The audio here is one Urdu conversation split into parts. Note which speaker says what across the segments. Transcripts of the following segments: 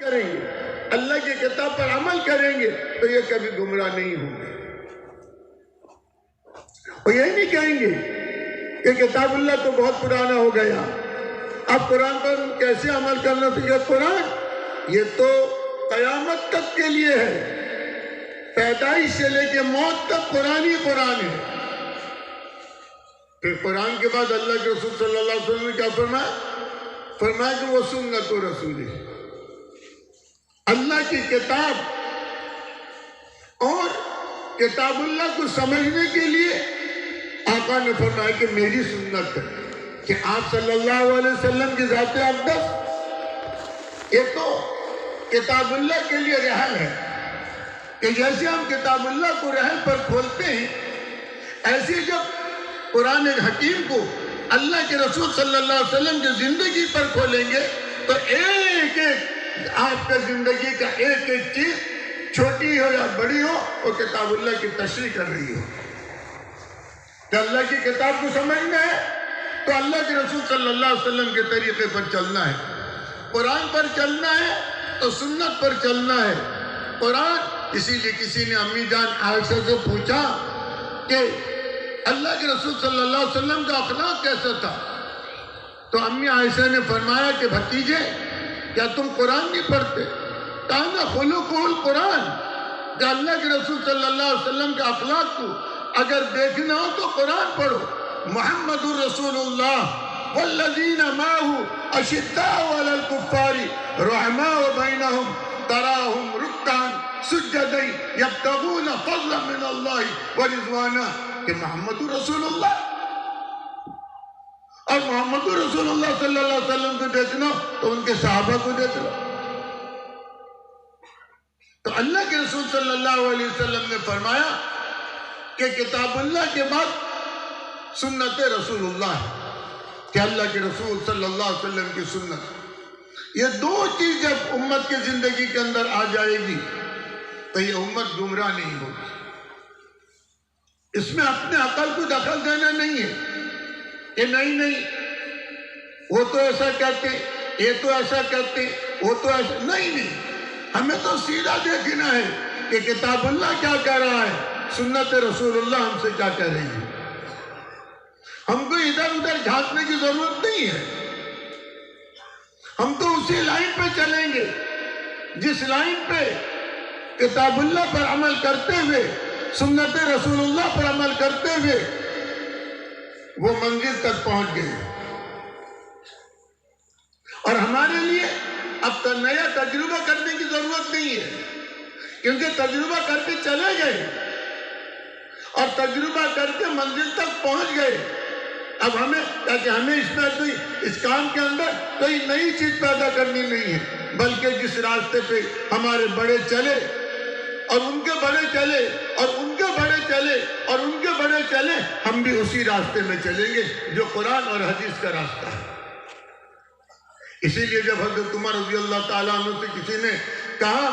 Speaker 1: کریں گے، اللہ کی کتاب پر عمل کریں گے تو یہ کبھی گمراہ نہیں ہوں گے۔ اور یہ نہیں کہیں گے کہ کتاب اللہ تو بہت پرانا ہو گیا، اب قرآن پر کیسے عمل کرنا سیکھے۔ قرآن یہ تو قیامت تک کے لیے ہے، پیدائش سے لے کے موت تک قرآن ہی قرآن ہے۔ پھر قرآن کے بعد اللہ کے رسول صلی اللہ علیہ وسلم نے کیا فرمایا؟ فرمایا کہ وہ سنت رسول ہے۔ اللہ کی کتاب اور کتاب اللہ کو سمجھنے کے لیے آقا نے فرمایا کہ میری سنت ہے، کہ آپ صلی اللہ علیہ وسلم کی ذات اقدس یہ تو کتاب اللہ کے لیے رحل ہے، کہ جیسے ہم کتاب اللہ کو رحل پر کھولتے ہیں، ایسے جب قرآن حکیم کو اللہ کے رسول صلی اللہ علیہ وسلم کی زندگی پر کھولیں گے تو ایک ایک آپ کا زندگی کا ایک ایک چیز چھوٹی ہو یا بڑی ہو وہ کتاب اللہ کی تشریح کر رہی ہو۔ کہ اللہ کی کتاب کو سمجھنا ہے تو اللہ کے رسول صلی اللہ علیہ وسلم کے طریقے پر چلنا ہے، قرآن پر چلنا ہے تو سنت پر چلنا ہے۔ قرآن اسی لیے کسی نے امی جان عائشہ سے پوچھا کہ اللہ کے رسول صلی اللہ علیہ وسلم کا اخلاق کیسا تھا، تو امی عائشہ نے فرمایا کہ بھتیجے کیا تم قرآن نہیں پڑھتے؟ کانا خلق القرآن، کہ اللہ کے رسول صلی اللہ علیہ وسلم کے اخلاق کو اگر دیکھنا ہو تو قرآن پڑھو۔ محمد الرسول اللہ والذین معه اشداء علی الکفار رحماء بینہم تراہم رکعا سجدا یبتغون فضلا من اللہ ورضوانا، کہ محمد الرسول اللہ اور محمد الرسول اللہ صلی اللہ علیہ وسلم کو دیکھنا تو ان کے صحابہ کو دیکھ لو۔ تو اللہ کے رسول صلی اللہ علیہ وسلم نے فرمایا کہ کتاب اللہ کے بعد سنت رسول اللہ ہے، کہ اللہ کے رسول صلی اللہ علیہ وسلم کی سنت، یہ دو چیز جب امت کی زندگی کے اندر آ جائے گی تو یہ امت گمراہ نہیں ہوگی۔ اس میں اپنے عقل کو دخل دینا نہیں ہے کہ نہیں وہ تو ایسا کہتے، یہ تو ایسا کہتے، وہ تو ایسا نہیں، ہمیں تو سیدھا دیکھنا ہے کہ کتاب اللہ کیا کہہ رہا ہے، سنت رسول اللہ ہم سے کیا کہہ رہی ہے۔ ہم کو ادھر ادھر جھانکنے کی ضرورت نہیں ہے، ہم تو اسی لائن پہ چلیں گے جس لائن پہ کتاب اللہ پر عمل کرتے ہوئے، سنت رسول اللہ پر عمل کرتے ہوئے وہ منزل تک پہنچ گئے۔ اور ہمارے لیے اب تو نیا تجربہ کرنے کی ضرورت نہیں ہے، کیونکہ تجربہ کر کے چلے گئے اور تجربہ کر کے منزل تک پہنچ گئے۔ اب ہمیں اس کام کے اندر کوئی نئی چیز پیدا کرنی نہیں ہے، بلکہ جس راستے پہ ہمارے بڑے چلے اور ان کے بڑے چلے اور ان کے بڑے چلے اور ان کے بڑے چلے، ہم بھی اسی راستے میں چلیں گے جو قرآن اور حدیث کا راستہ ہے۔ اسی لیے جب حضرت عمر رضی اللہ تعالیٰ عنہ سے کسی نے کہا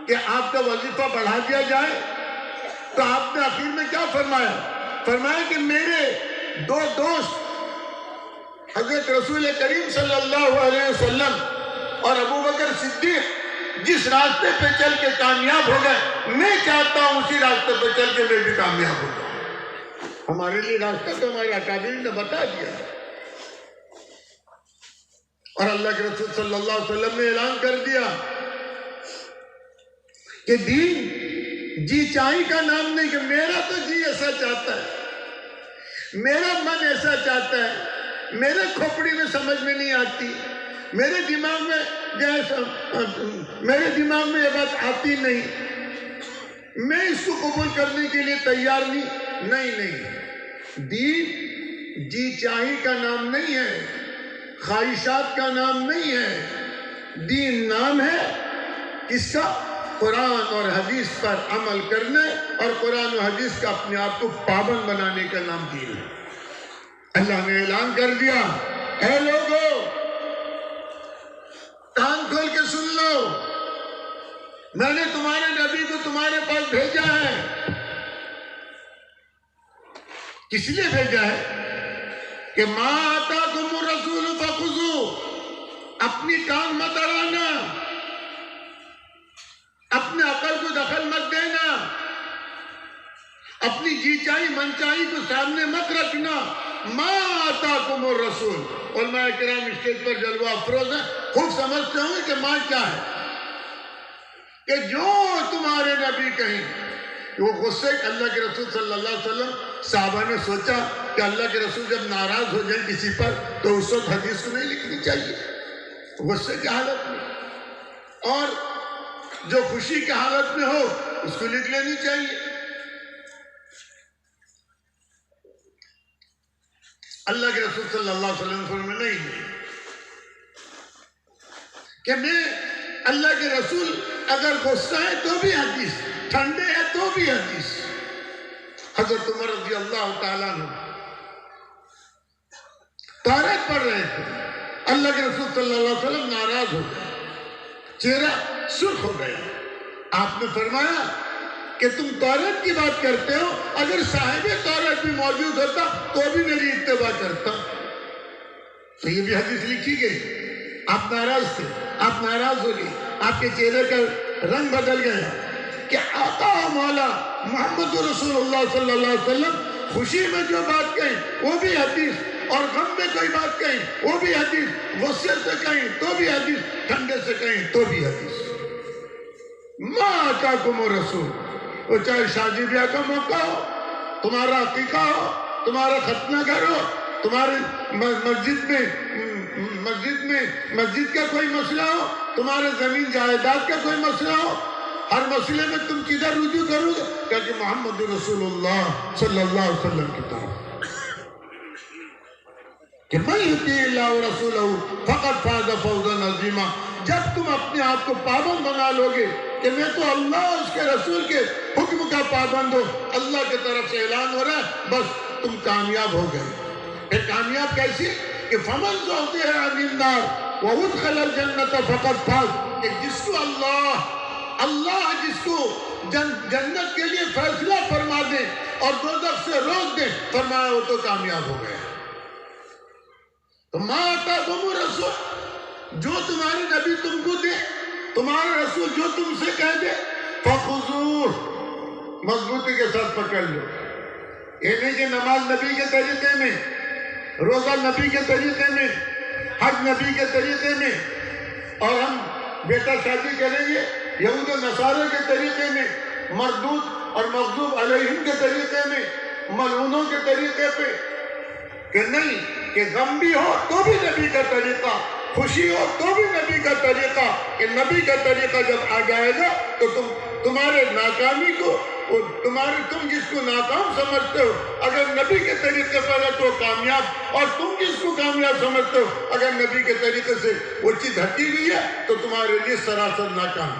Speaker 1: کہ آپ کا وظیفہ بڑھا دیا جائے تو آپ نے آخر میں کیا فرمایا؟ فرمایا کہ میرے دو دوست حضرت رسول کریم صلی اللہ علیہ وسلم اور ابو بکر صدیق جس راستے پہ چل کے کامیاب ہو گئے، میں چاہتا ہوں اسی راستے پہ چل کے میں بھی کامیاب ہو جاؤں۔ ہمارے لیے راستہ تو ہمارے اکابرین نے بتا دیا، اور اللہ کے رسول صلی اللہ علیہ وسلم نے اعلان کر دیا کہ دین جی چاہی کا نام نہیں، کہ میرا تو جی ایسا چاہتا ہے، میرا من ایسا چاہتا ہے، میرے کھوپڑی میں سمجھ میں نہیں آتی، میرے دماغ میں یہ بات آتی نہیں، میں اس کو قبول کرنے کے لیے تیار نہیں۔ دین جی چاہی کا نام نہیں ہے، خواہشات کا نام نہیں ہے، دین نام ہے کس کا؟ قرآن اور حدیث پر عمل کرنے اور قرآن و حدیث کا اپنے آپ کو پابند بنانے کا نام دین ہے۔ اللہ نے اعلان کر دیا، اے لوگو کان کھول کے سن لو، میں نے تمہارے نبی کو تمہارے پاس بھیجا ہے۔ کس لیے بھیجا ہے؟ کہ ما آتاکم الرسول فخذوہ، اپنی ٹانگ مت اڑانا، اپنی جی چاہی من چاہی کو سامنے مت رکھنا. ما آتاکم الرسول. علماء کرام اسٹیج پر جلوہ افروز ہیں، خوب سمجھتے ہوں گے کہ ماں کیا ہے، کہ جو تمہارے نبی کہیں. وہ غصے اللہ کے رسول صلی اللہ علیہ وسلم، صحابہ نے سوچا کہ اللہ کے رسول جب ناراض ہو جائیں کسی پر تو اس وقت حدیث کو نہیں لکھنی چاہیے غصے کی حالت میں، اور جو خوشی کی حالت میں ہو اس کو لکھ لینی چاہیے. اللہ کے رسول صلی اللہ علیہ وسلم فرمایا نہیں کہ میں اللہ کے رسول اگر غصہ ہے تو بھی حدیث، ٹھنڈے ہے تو بھی حدیث. حضرت عمر رضی اللہ تعالیٰ عنہ تورات پڑھ رہے تھے، اللہ کے رسول صلی اللہ علیہ وسلم ناراض ہو گئے، چہرہ سرخ ہو گیا. آپ نے فرمایا کہ تم تورات کی بات کرتے ہو، اگر صاحب تورات بھی موجود ہوتا تو بھی میری اتباع کرتا. تو یہ بھی حدیث لکھی گئی. آپ ناراض تھے، آپ ناراض ہو گئے، آپ کے چہرے کا رنگ بدل گیا کہ آقا مولا محمد رسول اللہ صلی اللہ علیہ وسلم خوشی میں جو بات کہیں وہ بھی حدیث، اور غم میں کوئی بات کہیں وہ بھی حدیث، غصے سے کہیں تو بھی حدیث، ٹھنڈے سے کہیں تو بھی حدیث. ما آتاکم الرسول. وہ چاہے شادی بیاہ کا موقع ہو، تمہارا عقیقہ ہو، تمہارا ختنہ گھر ہو، تمہارے مسجد کا کوئی مسئلہ ہو، تمہارے زمین جائیداد کا کوئی مسئلہ ہو، ہر مسئلے میں تم کدھر رجوع کرو گے؟ کہ محمد رسول اللہ صلی اللہ علیہ وسلم کی طرف، کہ من یطیع اللہ ورسولہ فقد فاز فوزا عظیما. جب تم اپنے آپ کو پابند بنا لو گے کہ میں تو اللہ اور اس کے رسول کے حکم کا پابند ہو، اللہ کی طرف سے اعلان ہو رہا ہے، بس تم کامیاب ہو گئے. پھر کامیاب کیسی؟ کہ فمن زحزح عن النار وادخل الجنۃ فقد فاز. کہ جس کو اللہ جس کو جنت کے لیے فیصلہ فرما دے اور دوزخ سے روک دے، فرمایا وہ تو کامیاب ہو گیا. تو ما آتاکم الرسول، جو تمہارے نبی تم کو دے، تمہارا رسول جو تم سے کہہ دے، فخذوہ، مضبوطی کے ساتھ پکڑ لو. یہ نہیں کہ نماز نبی کے طریقے میں، روزہ نبی کے طریقے میں، حج نبی کے طریقے میں، اور ہم بیٹا شادی کریں گے یہود و نصارہ کے طریقے میں، مردود اور مغضوب علیہم کے طریقے میں، ملعونوں کے طریقے پہ. کہ نہیں، کہ غم بھی ہو تو بھی نبی کا طریقہ، خوشی ہو تو بھی نبی کا طریقہ. کہ نبی کا طریقہ جب آ جائے گا تو تمہارے ناکامی کو، تم جس کو ناکام سمجھتے ہو اگر نبی کے طریقے پر ہے تو کامیاب، اور تم جس کو کامیاب سمجھتے ہو اگر نبی کے طریقے سے وہ چیز ہٹی ہوئی ہے تو تمہارے لیے سراسر ناکام.